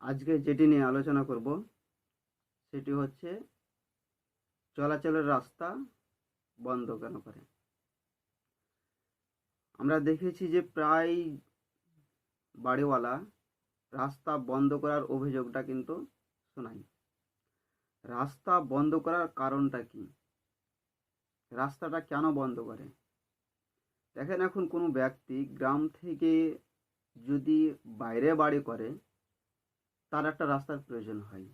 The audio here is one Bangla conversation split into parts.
আজকে যেটি নিয়ে আলোচনা করব সেটি হচ্ছে চলাচলের রাস্তা বন্ধ কেন করে। আমরা দেখেছি যে প্রায় বাড়িওয়ালা রাস্তা বন্ধ করার অভিযোগটা কিন্তু শোনায়। রাস্তা বন্ধ করার কারণটা কি? রাস্তাটা কেন বন্ধ করে? দেখেন, এখন কোনো ব্যক্তি গ্রাম থেকে যদি বাইরে বাড়ি করে, তার একটা রাস্তার প্রয়োজন হয়।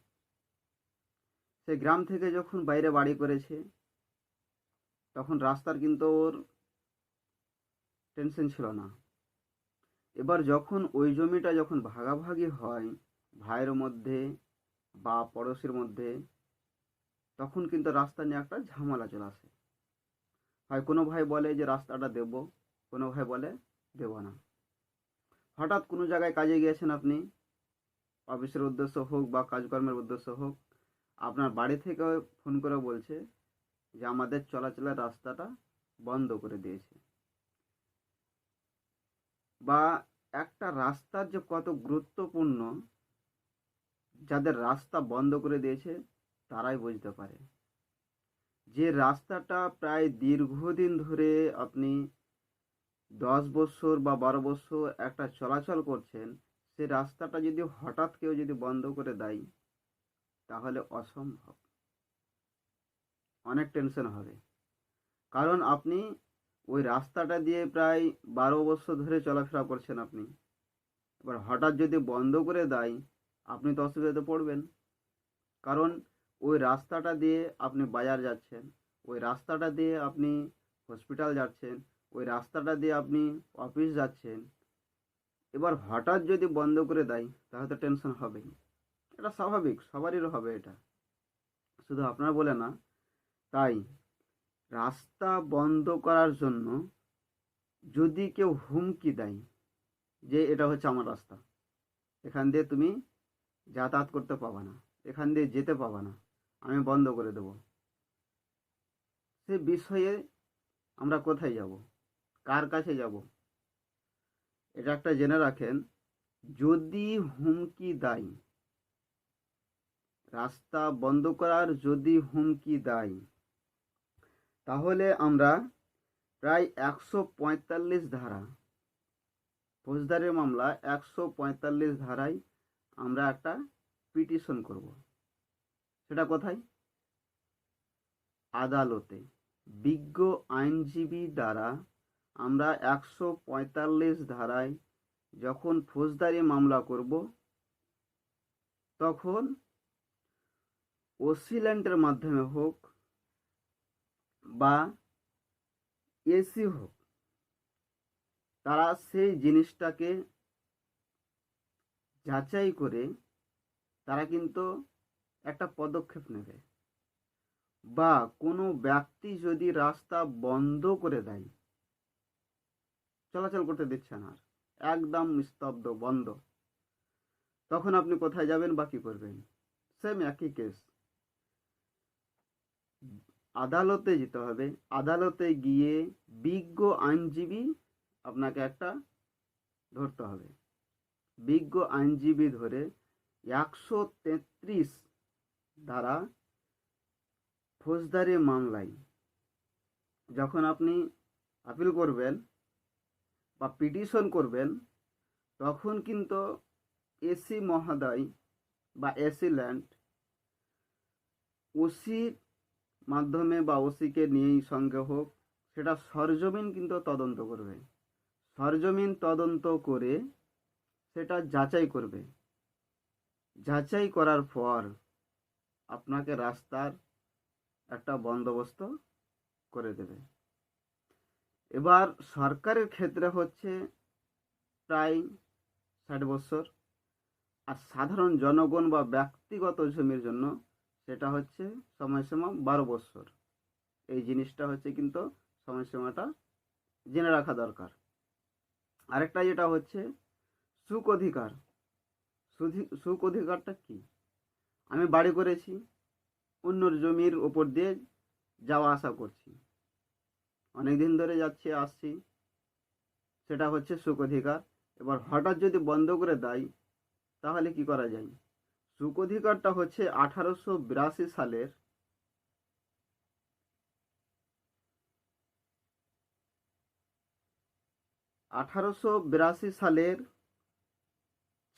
সে গ্রাম থেকে যখন বাইরে বাড়ি করেছে, তখন রাস্তার কিন্তু ওর টেনশন ছিল না। এবার যখন ওই জমিটা যখন ভাগাভাগি হয় ভাইয়ের মধ্যে বা পড়োশির মধ্যে, তখন কিন্তু রাস্তা নিয়ে একটা ঝামেলা চলে আসে। হয় কোনো ভাই বলে যে রাস্তাটা দেব, কোনো ভাই বলে দেব না। হঠাৎ কোনো জায়গায় কাজে গিয়েছেন আপনি, অফিসের উদ্দেশ্য হোক বা কাজকর্মের উদ্দেশ্য হোক, আপনার বাড়ি থেকে ফোন করে বলছে যে আমাদের চলাচলের রাস্তাটা বন্ধ করে দিয়েছে। বা একটা রাস্তার যে কত গুরুত্বপূর্ণ, যাদের রাস্তা বন্ধ করে দিয়েছে তারাই বুঝতে পারে। যে রাস্তাটা প্রায় দীর্ঘদিন ধরে আপনি 10 বছর বা 12 বছর একটা চলাচল করছেন, সে রাস্তাটা যদি হঠাৎ কেউ যদি বন্ধ করে দেয়, তাহলে অসম্ভব, অনেক টেনশন হবে। কারণ আপনি ওই রাস্তাটা দিয়ে প্রায় 12 বছর ধরে চলাফেরা করছেন আপনি। এবার হঠাৎ যদি বন্ধ করে দেয়, আপনি তো অসুবিধাতে পড়বেন। কারণ ওই রাস্তাটা দিয়ে আপনি বাজার যাচ্ছেন, ওই রাস্তাটা দিয়ে আপনি হসপিটাল যাচ্ছেন, ওই রাস্তাটা দিয়ে আপনি অফিস যাচ্ছেন। এবার হঠাৎ যদি বন্ধ করে দেয়, তাহলে তো টেনশন হবেই। এটা স্বাভাবিক, সবারই হবে এটা, শুধু আপনার বলে না। তাই রাস্তা বন্ধ করার জন্য যদি কেউ হুমকি দেয় যে এটা হচ্ছে আমার রাস্তা, এখান দিয়ে তুমি যাতায়াত করতে পাবা না, এখান দিয়ে যেতে পাবা না, আমি বন্ধ করে দেবো, সে বিষয়ে আমরা কোথায় যাব, কার কাছে যাব? এটা একটা জেনে রাখেন, যদি হুমকি দেয়, রাস্তা বন্ধ করার যদি হুমকি দেয়, তাহলে আমরা প্রায় 145 ধারা, ফৌজদারি মামলা 145 ধারায় আমরা একটা পিটিশন করব। সেটা কোথায়? আদালতে। বিজ্ঞ আইনজীবী দ্বারা আমরা 145 ধারায় যখন ফৌজদারি মামলা করব, তখন ওসিল্যান্ডের মাধ্যমে হোক বা এসি হোক, তারা সেই জিনিসটাকে যাচাই করে তারা কিন্তু একটা পদক্ষেপ নেবে। বা কোনো ব্যক্তি যদি রাস্তা বন্ধ করে দেয়, চলাচল করতে দিচ্ছে না, একদম স্তব্ধ বন্ধ, তখন আপনি কোথায় যাবেন বা কী করবেন? সেম একই কেস, আদালতে যেতে হবে। আদালতে গিয়ে বিজ্ঞ আইনজীবী আপনাকে একটা ধরতে হবে। বিজ্ঞ আইনজীবী ধরে 133 ধারা ফৌজদারি মামলায় যখন আপনি আপিল করবেন বা পিটিশন করবেন, তখন কিন্তু এসি মহোদয় বা এসি ল্যান্ড ওসির মাধ্যমে বা ওসিকে নিয়েই সঙ্গে হোক, সেটা সরজমিন কিন্তু তদন্ত করবে। সরজমিন তদন্ত করে সেটা যাচাই করবে। যাচাই করার পর আপনাকে রাস্তার একটা বন্দোবস্ত করে দেবে। এবার সরকারের ক্ষেত্রে হচ্ছে প্রায় 60 বছর, আর সাধারণ জনগণ বা ব্যক্তিগত জমির জন্য সেটা হচ্ছে সময়সীমা 12 বছর। এই জিনিসটা হচ্ছে কিন্তু সময়সীমাটা জেনে রাখা দরকার। আরেকটা যেটা হচ্ছে সুখ অধিকার। সুখ অধিকারটা কি? আমি বাড়ি করেছি, অন্যর জমির ওপর দিয়ে যাওয়া আসা করছি, অনেক দিন ধরে যাচ্ছি আসছি, সেটা হচ্ছে সুখ অধিকার। এবার হঠাৎ যদি বন্ধ করে দেয় তাহলে কি করা যায়? সুখ অধিকারটা হচ্ছে 1882 সালের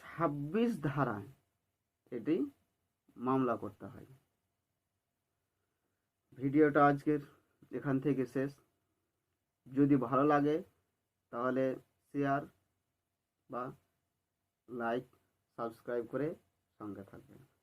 26 ধারায় এটি মামলা করতে হয়। ভিডিওটা আজকের এখান থেকে শেষ। যদি ভালো লাগে তাহলে শেয়ার বা লাইক সাবস্ক্রাইব করে সঙ্গে থাকবেন।